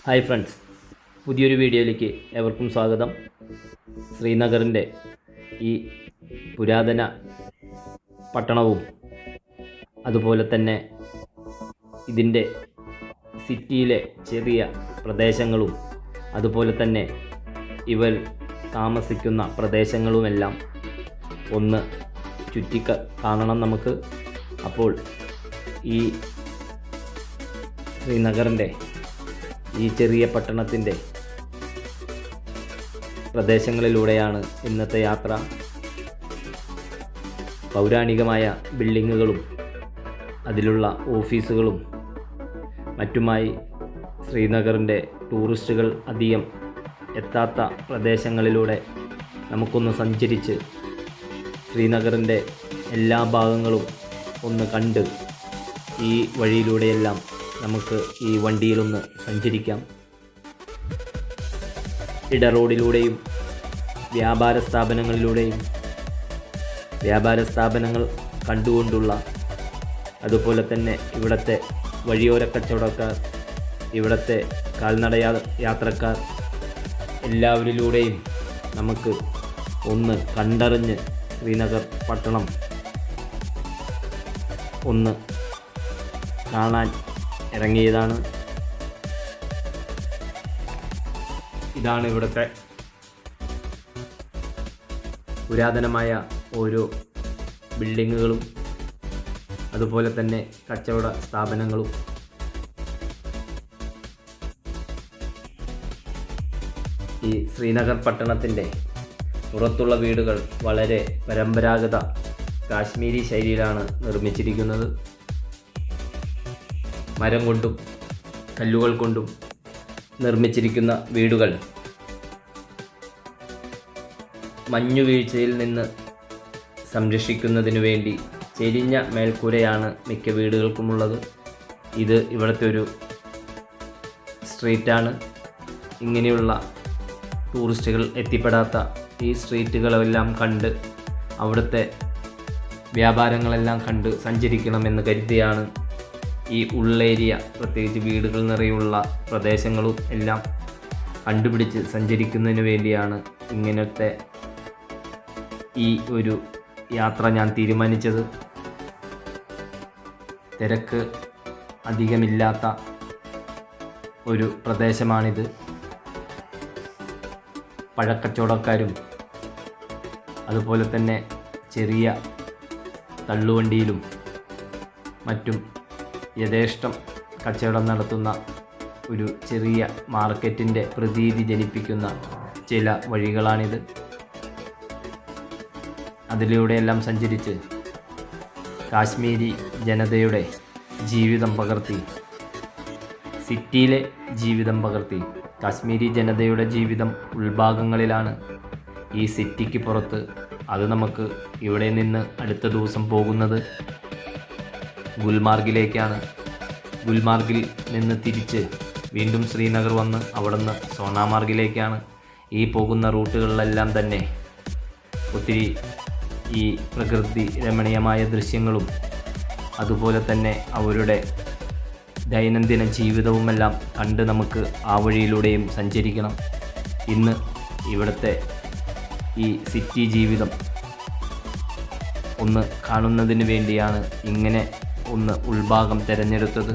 Hi friends, പുതിയൊരു വീഡിയോയിലേക്ക് ഏവർക്കും സ്വാഗതം. ശ്രീനഗറിൻ്റെ ഈ പുരാതന പട്ടണവും അതുപോലെ തന്നെ ഇതിൻ്റെ സിറ്റിയിലെ ചെറിയ പ്രദേശങ്ങളും അതുപോലെ തന്നെ ഇവർ താമസിക്കുന്ന പ്രദേശങ്ങളുമെല്ലാം ഒന്ന് കാണണം നമുക്ക്. അപ്പോൾ ഈ ശ്രീനഗറിൻ്റെ ഈ ചെറിയ പട്ടണത്തിൻ്റെ പ്രദേശങ്ങളിലൂടെയാണ് ഇന്നത്തെ യാത്ര. പൗരാണികമായ ബിൽഡിങ്ങുകളും അതിലുള്ള ഓഫീസുകളും മറ്റുമായി ശ്രീനഗറിൻ്റെ ടൂറിസ്റ്റുകൾ അധികം എത്താത്ത പ്രദേശങ്ങളിലൂടെ നമുക്കൊന്ന് സഞ്ചരിച്ച് ശ്രീനഗറിൻ്റെ എല്ലാ ഭാഗങ്ങളും ഒന്ന് കണ്ട് ഈ വഴിയിലൂടെയെല്ലാം നമുക്ക് ഈ വണ്ടിയിലൊന്ന് സഞ്ചരിക്കാം. ഇടറോഡിലൂടെയും വ്യാപാര സ്ഥാപനങ്ങൾ കണ്ടുകൊണ്ടുള്ള, അതുപോലെ തന്നെ ഇവിടുത്തെ വഴിയോര കച്ചവടക്കാർ, ഇവിടുത്തെ കാൽനട യാത്രക്കാർ എല്ലാവരിലൂടെയും നമുക്ക് ഒന്ന് കണ്ടറിഞ്ഞ് ശ്രീനഗർ പട്ടണം ഒന്ന് കാണാൻ ഇറങ്ങിയതാണ്. ഇതാണ് ഇവിടുത്തെ പുരാതനമായ ഓരോ ബിൽഡിങ്ങുകളും അതുപോലെ തന്നെ കച്ചവട സ്ഥാപനങ്ങളും. ഈ ശ്രീനഗർ പട്ടണത്തിൻ്റെ പുറത്തുള്ള വീടുകൾ വളരെ പരമ്പരാഗത കാശ്മീരി ശൈലിയിലാണ് നിർമ്മിച്ചിരിക്കുന്നത്. മരം കൊണ്ടും കല്ലുകൾ കൊണ്ടും നിർമ്മിച്ചിരിക്കുന്ന വീടുകൾ മഞ്ഞുവീഴ്ചയിൽ നിന്ന് സംരക്ഷിക്കുന്നതിനു വേണ്ടി ചെരിഞ്ഞ മേൽക്കൂരയാണ് മിക്ക വീടുകൾക്കുമുള്ളത്. ഇത് ഇവിടുത്തെ ഒരു സ്ട്രീറ്റാണ്. ഇങ്ങനെയുള്ള ടൂറിസ്റ്റുകൾ എത്തിപ്പെടാത്ത ഈ സ്ട്രീറ്റുകളെല്ലാം കണ്ട് അവിടുത്തെ വ്യാപാരങ്ങളെല്ലാം കണ്ട് സഞ്ചരിക്കണമെന്ന് കരുതിയാണ് ഈ ഉള്ളേരിയ, പ്രത്യേകിച്ച് വീടുകൾ നിറയുള്ള പ്രദേശങ്ങളും എല്ലാം കണ്ടുപിടിച്ച് സഞ്ചരിക്കുന്നതിന് വേണ്ടിയാണ് ഇങ്ങനത്തെ ഈ ഒരു യാത്ര ഞാൻ തീരുമാനിച്ചത്. തിരക്ക് അധികമില്ലാത്ത ഒരു പ്രദേശമാണിത്. പഴക്കച്ചവടക്കാരും അതുപോലെ തന്നെ ചെറിയ തള്ളുവണ്ടിയിലും മറ്റും യഥേഷ്ടം കച്ചവടം നടത്തുന്ന ഒരു ചെറിയ മാർക്കറ്റിൻ്റെ പ്രതീതി ജനിപ്പിക്കുന്ന ചില വഴികളാണിത്. അതിലൂടെയെല്ലാം സഞ്ചരിച്ച് കാശ്മീരി ജനതയുടെ ജീവിതം പകർത്തി, സിറ്റിയിലെ ജീവിതം പകർത്തി, കാശ്മീരി ജനതയുടെ ജീവിതം ഉൾഭാഗങ്ങളിലാണ്, ഈ സിറ്റിക്ക് പുറത്ത്. അത് നമുക്ക് ഇവിടെ നിന്ന് അടുത്ത ദിവസം പോകുന്നത് ഗുൽമാർഗിലേക്കാണ്. ഗുൽമാർഗിൽ നിന്ന് തിരിച്ച് വീണ്ടും ശ്രീനഗർ വന്ന് അവിടുന്ന് സോനാമാർഗിലേക്കാണ്. ഈ പോകുന്ന റൂട്ടുകളിലെല്ലാം തന്നെ ഒത്തിരി ഈ പ്രകൃതി രമണീയമായ ദൃശ്യങ്ങളും അതുപോലെ തന്നെ അവരുടെ ദൈനംദിന ജീവിതവുമെല്ലാം കണ്ട് നമുക്ക് ആ വഴിയിലൂടെയും സഞ്ചരിക്കണം. ഇന്ന് ഇവിടുത്തെ ഈ സിറ്റി ജീവിതം ഒന്ന് കാണുന്നതിന് വേണ്ടിയാണ് ഇങ്ങനെ ഒന്ന് ഉൾഭാഗം തിരഞ്ഞെടുത്തത്.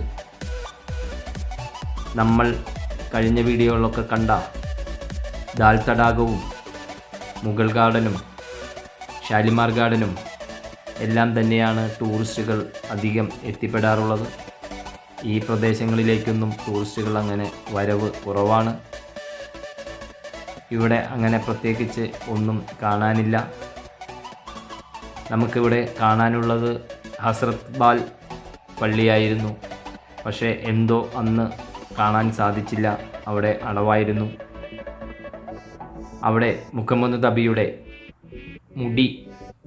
നമ്മൾ കഴിഞ്ഞ വീഡിയോകളിലൊക്കെ കണ്ട ദാൽ തടാകവും മുഗൾ ഗാർഡനും ഷാലിമാർ ഗാർഡനും എല്ലാം തന്നെയാണ് ടൂറിസ്റ്റുകൾ അധികം എത്തിപ്പെടാറുള്ളത്. ഈ പ്രദേശങ്ങളിലേക്കൊന്നും ടൂറിസ്റ്റുകൾ അങ്ങനെ വരവ് കുറവാണ്. ഇവിടെ അങ്ങനെ പ്രത്യേകിച്ച് ഒന്നും കാണാനില്ല. നമുക്കിവിടെ കാണാനുള്ളത് ഹസ്രത്ത് ബാൽ പള്ളിയായിരുന്നു. പക്ഷേ എന്തോ അന്ന് കാണാൻ സാധിച്ചില്ല, അവിടെ അടവായിരുന്നു. അവിടെ മുഹമ്മദ് നബിയുടെ മുടി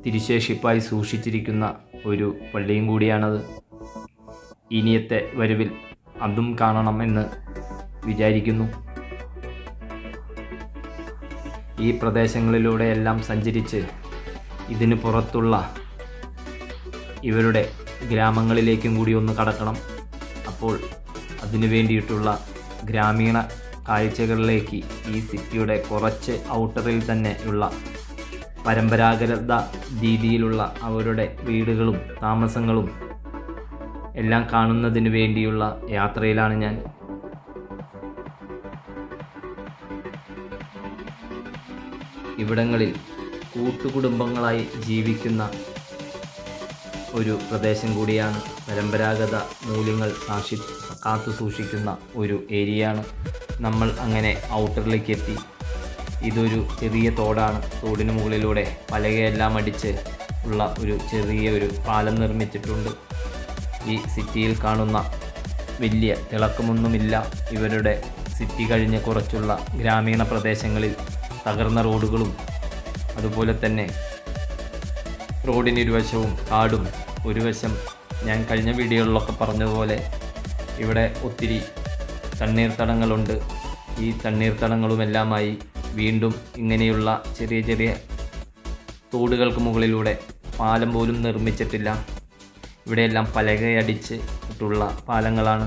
തിരുശേഷിപ്പായി സൂക്ഷിച്ചിരിക്കുന്ന ഒരു പള്ളിയും കൂടിയാണത്. ഇനിയത്തെ വരവിൽ അതും കാണണമെന്ന് വിചാരിക്കുന്നു. ഈ പ്രദേശങ്ങളിലൂടെയെല്ലാം സഞ്ചരിച്ച് ഇതിന് പുറത്തുള്ള ഇവരുടെ ഗ്രാമങ്ങളിലേക്കും കൂടി ഒന്ന് കടക്കണം. അപ്പോൾ അതിനു വേണ്ടിയിട്ടുള്ള ഗ്രാമീണ കാഴ്ചകളിലേക്ക് ഈ സിറ്റിയുടെ കുറച്ച് ഔട്ടറിൽ തന്നെ ഉള്ള പരമ്പരാഗത രീതിയിലുള്ള അവരുടെ വീടുകളും താമസങ്ങളും എല്ലാം കാണുന്നതിന് വേണ്ടിയുള്ള യാത്രയിലാണ് ഞാൻ. ഇവിടങ്ങളിൽ കൂട്ടുകുടുംബങ്ങളായി ജീവിക്കുന്ന ഒരു പ്രദേശം കൂടിയാണ്. പരമ്പരാഗത മൂല്യങ്ങൾ കാത്തു സൂക്ഷിക്കുന്ന ഒരു ഏരിയയാണ്. നമ്മൾ അങ്ങനെ ഔട്ടറിലേക്ക് എത്തി. ഇതൊരു ചെറിയ തോടാണ്. തോടിന് മുകളിലൂടെ പലകയെല്ലാം അടിച്ച് ഉള്ള ഒരു ചെറിയൊരു പാലം നിർമ്മിച്ചിട്ടുണ്ട്. ഈ സിറ്റിയിൽ കാണുന്ന വലിയ തിളക്കമൊന്നുമില്ല. ഇവരുടെ സിറ്റി കഴിഞ്ഞ് കുറച്ചുള്ള ഗ്രാമീണ പ്രദേശങ്ങളിൽ തകർന്ന റോഡുകളും അതുപോലെ തന്നെ റോഡിനിരുവശവും കാടും. ഒരു വശം ഞാൻ കഴിഞ്ഞ വീഡിയോകളിലൊക്കെ പറഞ്ഞതുപോലെ ഇവിടെ ഒത്തിരി തണ്ണീർത്തടങ്ങളുണ്ട്. ഈ തണ്ണീർത്തടങ്ങളുമെല്ലാമായി വീണ്ടും ഇങ്ങനെയുള്ള ചെറിയ ചെറിയ തോടുകൾക്ക് മുകളിലൂടെ പാലം പോലും നിർമ്മിച്ചിട്ടില്ല. ഇവിടെയെല്ലാം പലകയടിച്ച് ഇട്ടുള്ള പാലങ്ങളാണ്.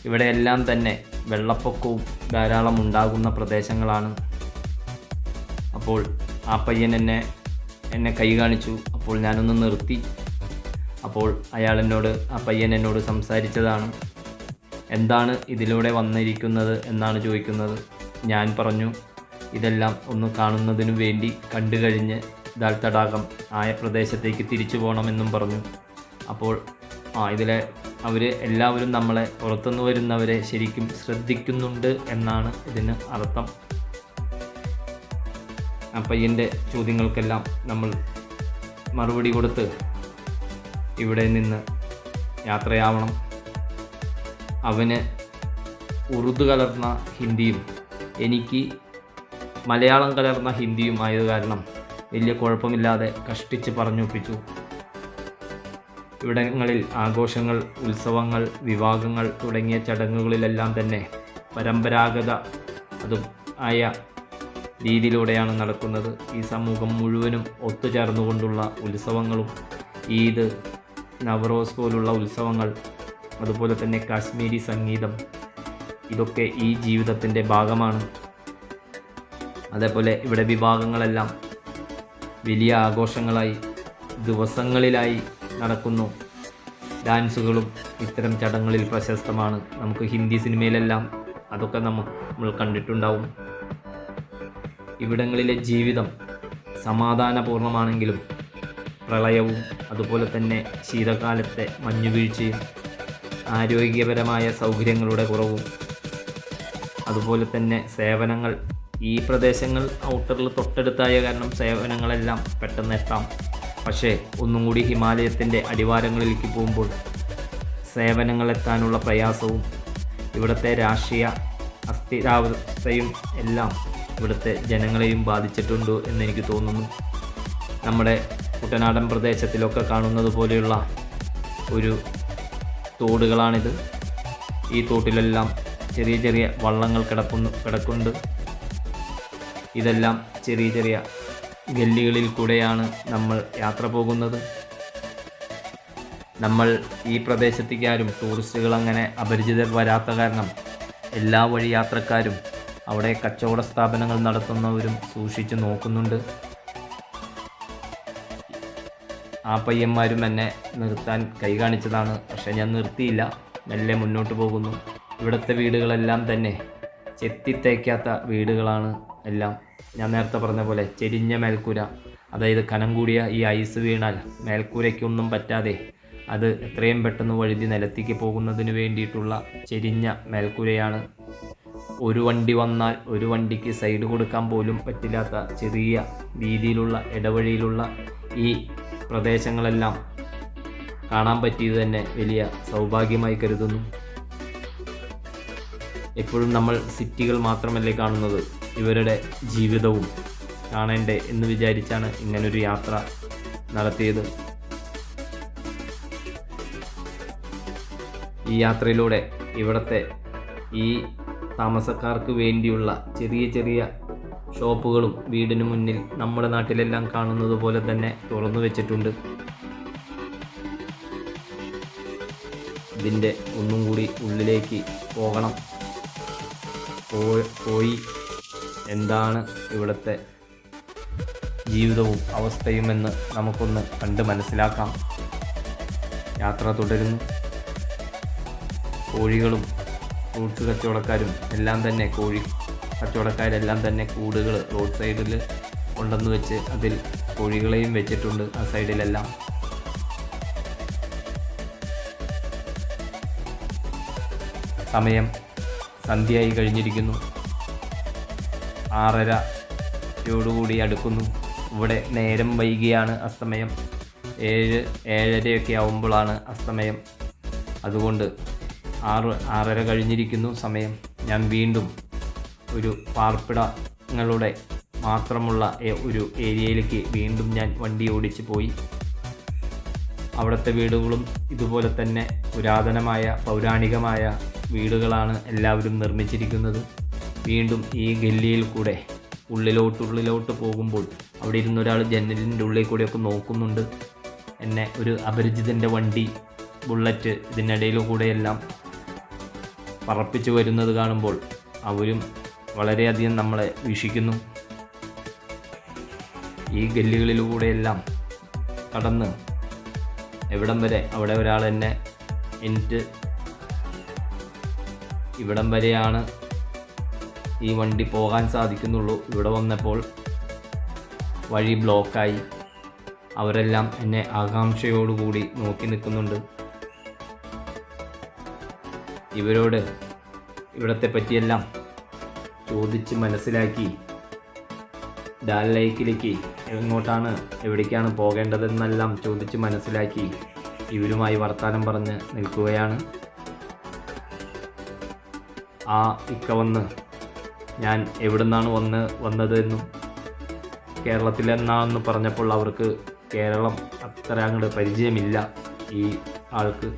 ഇവിടെയെല്ലാം തന്നെ വെള്ളപ്പൊക്കവും ധാരാളം ഉണ്ടാകുന്ന പ്രദേശങ്ങളാണ്. അപ്പോൾ ആ പയ്യൻ എന്നെ കൈ കാണിച്ചു. അപ്പോൾ ഞാനൊന്ന് നിർത്തി. അപ്പോൾ ആ പയ്യൻ എന്നോട് സംസാരിച്ചതാണ്. എന്താണ് ഇതിലൂടെ വന്നിരിക്കുന്നത് എന്നാണ് ചോദിക്കുന്നത്. ഞാൻ പറഞ്ഞു, ഇതെല്ലാം ഒന്ന് കാണുന്നതിനു വേണ്ടി കണ്ടു കഴിഞ്ഞ് ദാൽ തടാകം ആയ പ്രദേശത്തേക്ക് തിരിച്ചു പോകണമെന്നും പറഞ്ഞു. അപ്പോൾ എല്ലാവരും നമ്മളെ പുറത്തുനിന്ന് വരുന്നവരെ ശരിക്കും ശ്രദ്ധിക്കുന്നുണ്ട് എന്നാണ് ഇതിന് അർത്ഥം. ആ പയ്യൻ്റെ ചോദ്യങ്ങൾക്കെല്ലാം നമ്മൾ മറുപടി കൊടുത്ത് ഇവിടെ നിന്ന് യാത്രയാവണം. അവന് ഉറുദു കലർന്ന ഹിന്ദിയും എനിക്ക് മലയാളം കലർന്ന ഹിന്ദിയും ആയത് കാരണം വലിയ കുഴപ്പമില്ലാതെ കഷ്ടിച്ച് പറഞ്ഞൊപ്പിച്ചു. ഇവിടങ്ങളിൽ ആഘോഷങ്ങൾ, ഉത്സവങ്ങൾ, വിവാഹങ്ങൾ തുടങ്ങിയ ചടങ്ങുകളിലെല്ലാം തന്നെ പരമ്പരാഗത അതും ആയ രീതിയിലൂടെയാണ് നടക്കുന്നത്. ഈ സമൂഹം മുഴുവനും ഒത്തുചേർന്നുകൊണ്ടുള്ള ഉത്സവങ്ങളും, ഈദ്, നവറോസ് പോലുള്ള ഉത്സവങ്ങൾ, അതുപോലെ തന്നെ കാശ്മീരി സംഗീതം, ഇതൊക്കെ ഈ ജീവിതത്തിൻ്റെ ഭാഗമാണ്. അതേപോലെ ഇവിടെ വിഭാഗങ്ങളെല്ലാം വലിയ ആഘോഷങ്ങളായി ദിവസങ്ങളിലായി നടക്കുന്നു. ഡാൻസുകളും ഇത്തരം ചടങ്ങുകളിൽ പ്രശസ്തമാണ്. നമുക്ക് ഹിന്ദി സിനിമയിലെല്ലാം അതൊക്കെ നമ്മൾ കണ്ടിട്ടുണ്ടാവും. ഇവിടങ്ങളിലെ ജീവിതം സമാധാനപൂർണ്ണമാണെങ്കിലും പ്രളയവും അതുപോലെ തന്നെ ശീതകാലത്തെ മഞ്ഞുവീഴ്ചയും ആരോഗ്യപരമായ സൗകര്യങ്ങളുടെ കുറവും അതുപോലെ തന്നെ സേവനങ്ങൾ, ഈ പ്രദേശങ്ങൾ ഔട്ടറിൽ തൊട്ടടുത്തായ കാരണം സേവനങ്ങളെല്ലാം പെട്ടെന്ന് എത്താം. പക്ഷേ ഒന്നും കൂടി ഹിമാലയത്തിൻ്റെ അടിവാരങ്ങളിലേക്ക് പോകുമ്പോൾ സേവനങ്ങൾ എത്താനുള്ള പ്രയാസവും ഇവിടുത്തെ രാഷ്ട്രീയ അസ്ഥിരാവസ്ഥയും എല്ലാം ഇവിടുത്തെ ജനങ്ങളെയും ബാധിച്ചിട്ടുണ്ട് എന്നെനിക്ക് തോന്നുന്നു. നമ്മുടെ കുട്ടനാടൻ പ്രദേശത്തിലൊക്കെ കാണുന്നത് പോലെയുള്ള ഒരു തോടുകളാണിത്. ഈ തോട്ടിലെല്ലാം ചെറിയ ചെറിയ വള്ളങ്ങൾ കിടക്കുന്നുണ്ട്. ഇതെല്ലാം ചെറിയ ചെറിയ ഗല്ലികളിൽ കൂടെയാണ് നമ്മൾ യാത്ര പോകുന്നത്. നമ്മൾ ഈ പ്രദേശത്തേക്ക് ആരും ടൂറിസ്റ്റുകൾ അങ്ങനെ അപരിചിതർ വരാത്ത കാരണം എല്ലാ വഴി യാത്രക്കാരും അവിടെ കച്ചവട സ്ഥാപനങ്ങൾ നടത്തുന്നവരും സൂക്ഷിച്ചു നോക്കുന്നുണ്ട്. ആ പയ്യന്മാരും എന്നെ നിർത്താൻ കൈ കാണിച്ചതാണ്. പക്ഷേ ഞാൻ നിർത്തിയില്ല, മെല്ലെ മുന്നോട്ട് പോകുന്നു. ഇവിടുത്തെ വീടുകളെല്ലാം തന്നെ ചെത്തിത്തേക്കാത്ത വീടുകളാണ് എല്ലാം. ഞാൻ നേരത്തെ പറഞ്ഞ പോലെ ചെരിഞ്ഞ മേൽക്കൂര, അതായത് കനം കൂടിയ ഈ ഐസ് വീണാൽ മേൽക്കൂരയ്ക്കൊന്നും പറ്റാതെ അത് എത്രയും പെട്ടെന്ന് വഴുതി നിലത്തേക്ക് പോകുന്നതിന് വേണ്ടിയിട്ടുള്ള ചെരിഞ്ഞ മേൽക്കൂരയാണ്. ഒരു വണ്ടി വന്നാൽ ഒരു വണ്ടിക്ക് സൈഡ് കൊടുക്കാൻ പോലും പറ്റില്ലാത്ത ചെറിയ രീതിയിലുള്ള ഇടവഴിയിലുള്ള ഈ പ്രദേശങ്ങളെല്ലാം കാണാൻ പറ്റിയത് തന്നെ വലിയ സൗഭാഗ്യമായി കരുതുന്നു. എപ്പോഴും നമ്മൾ സിറ്റികൾ മാത്രമല്ലേ കാണുന്നത്, ഇവരുടെ ജീവിതവും കാണണ്ടേ എന്ന് വിചാരിച്ചാണ് ഇങ്ങനൊരു യാത്ര നടത്തിയത്. ഈ യാത്രയിലൂടെ ഇവിടുത്തെ ഈ താമസക്കാർക്ക് വേണ്ടിയുള്ള ചെറിയ ചെറിയ ഷോപ്പുകളും വീടിന് മുന്നിൽ നമ്മുടെ നാട്ടിലെല്ലാം കാണുന്നത് പോലെ തന്നെ തുറന്നു വെച്ചിട്ടുണ്ട്. ഇതിൻ്റെ ഒന്നും കൂടി ഉള്ളിലേക്ക് പോകണം. പോയി എന്താണ് ഇവിടുത്തെ ജീവിതവും അവസ്ഥയുമെന്ന് നമുക്കൊന്ന് കണ്ട് മനസ്സിലാക്കാം. യാത്ര തുടരുന്നു. കോഴികളും ഫ്രൂട്ട്സ് കച്ചവടക്കാരും എല്ലാം തന്നെ കച്ചവടക്കാരെല്ലാം തന്നെ കൂടുകൾ റോഡ് സൈഡിൽ കൊണ്ടുവന്ന് വെച്ച് അതിൽ കോഴികളെയും വെച്ചിട്ടുണ്ട്. ആ സൈഡിലെല്ലാം സമയം സന്ധ്യയായി കഴിഞ്ഞിരിക്കുന്നു. 6:30 അടുക്കുന്നു. ഇവിടെ നേരം വൈകിയാണ് അസ്തമയം. 7-7:30 ആവുമ്പോഴാണ് അസ്തമയം. അതുകൊണ്ട് 6:30 കഴിഞ്ഞിരിക്കുന്നു സമയം. ഞാൻ വീണ്ടും ഒരു പാർപ്പിടങ്ങളുടെ മാത്രമുള്ള ഒരു ഏരിയയിലേക്ക് വീണ്ടും ഞാൻ വണ്ടി ഓടിച്ച് പോയി. അവിടുത്തെ വീടുകളും ഇതുപോലെ തന്നെ പുരാതനമായ പൗരാണികമായ വീടുകളാണ് എല്ലാവരും നിർമ്മിച്ചിരിക്കുന്നത്. വീണ്ടും ഈ ഗല്ലിയിൽ കൂടെ ഉള്ളിലോട്ട് പോകുമ്പോൾ അവിടെ ഇരുന്നൊരാൾ ജനലിൻ്റെ ഉള്ളിൽ കൂടെയൊക്കെ നോക്കുന്നുണ്ട് എന്നെ. ഒരു അപരിചിതൻ്റെ വണ്ടി ബുള്ളറ്റ് ഇതിനിടയിൽ കൂടെയെല്ലാം പറപ്പിച്ച് വരുന്നത് കാണുമ്പോൾ അവരും വളരെയധികം നമ്മളെ വീക്ഷിക്കുന്നു. ഈ ഗല്ലികളിലൂടെയെല്ലാം കടന്ന് എവിടം വരെ അവിടെ ഒരാൾ എന്നെ ഇവിടം വരെയാണ് ഈ വണ്ടി പോകാൻ സാധിക്കുന്നുള്ളൂ. ഇവിടെ വന്നപ്പോൾ വഴി ബ്ലോക്കായി. അവരെല്ലാം എന്നെ ആകാംക്ഷയോടുകൂടി നോക്കി നിൽക്കുന്നുണ്ട്. ഇവരോട് ഇവിടത്തെ പറ്റിയെല്ലാം ചോദിച്ച് മനസ്സിലാക്കി ഡാൽ ലേക്കിലേക്ക് എവിടേക്കാണ് പോകേണ്ടതെന്നെല്ലാം ചോദിച്ച് മനസ്സിലാക്കി ഇവരുമായി വർത്താനം പറഞ്ഞ് നിൽക്കുകയാണ്. ആ ഇക്ക വന്ന് ഞാൻ എവിടെ നിന്നാണ് വന്നതെന്നും കേരളത്തിലെന്നാണെന്ന് പറഞ്ഞപ്പോൾ അവർക്ക് കേരളം അത്ര അങ്ങോട്ട് പരിചയമില്ല. ഈ ആൾക്ക്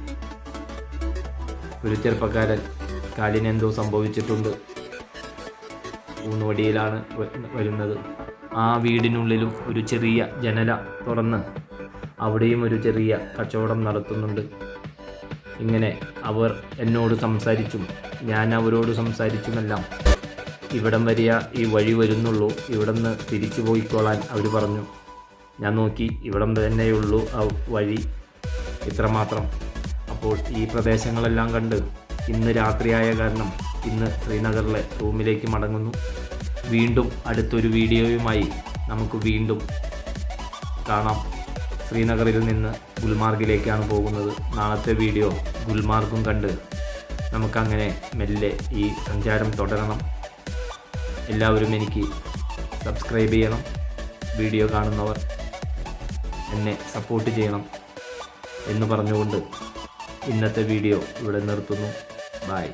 ഒരു ചെറുപ്പക്കാരൻ കാലിനെന്തോ സംഭവിച്ചിട്ടുണ്ട്. ഊന്നുവടിയിലാണ് വരുന്നത്. ആ വീടിനുള്ളിലും ഒരു ചെറിയ ജനല തുറന്ന് അവിടെയും ഒരു ചെറിയ കച്ചവടം നടത്തുന്നുണ്ട്. ഇങ്ങനെ അവർ എന്നോട് സംസാരിച്ചും ഞാൻ അവരോട് സംസാരിച്ചുമെല്ലാം ഇവിടം വരെയാ ഈ വഴി വരുന്നുള്ളൂ, ഇവിടെ നിന്ന് തിരിച്ചു പോയിക്കോളാൻ അവർ പറഞ്ഞു. ഞാൻ നോക്കി, ഇവിടം തന്നെയുള്ളൂ ആ വഴി, ഇത്രമാത്രം. അപ്പോൾ ഈ പ്രദേശങ്ങളെല്ലാം കണ്ട് ഇന്ന് രാത്രിയായ കാരണം ഇന്ന് ശ്രീനഗറിലെ റൂമിലേക്ക് മടങ്ങുന്നു. വീണ്ടും അടുത്തൊരു വീഡിയോയുമായി നമുക്ക് വീണ്ടും കാണാം. ശ്രീനഗറിൽ നിന്ന് ഗുൽമാർഗിലേക്കാണ് പോകുന്നത്. നാളത്തെ വീഡിയോ ഗുൽമാർഗും കണ്ട് നമുക്കങ്ങനെ മെല്ലെ ഈ സഞ്ചാരം തുടരണം. എല്ലാവരും എനിക്ക് സബ്സ്ക്രൈബ് ചെയ്യണം. വീഡിയോ കാണുന്നവർ എന്നെ സപ്പോർട്ട് ചെയ്യണം എന്ന് പറഞ്ഞുകൊണ്ട് ഇന്നത്തെ വീഡിയോ ഇവിടെ നിർത്തുന്നു. ബൈ.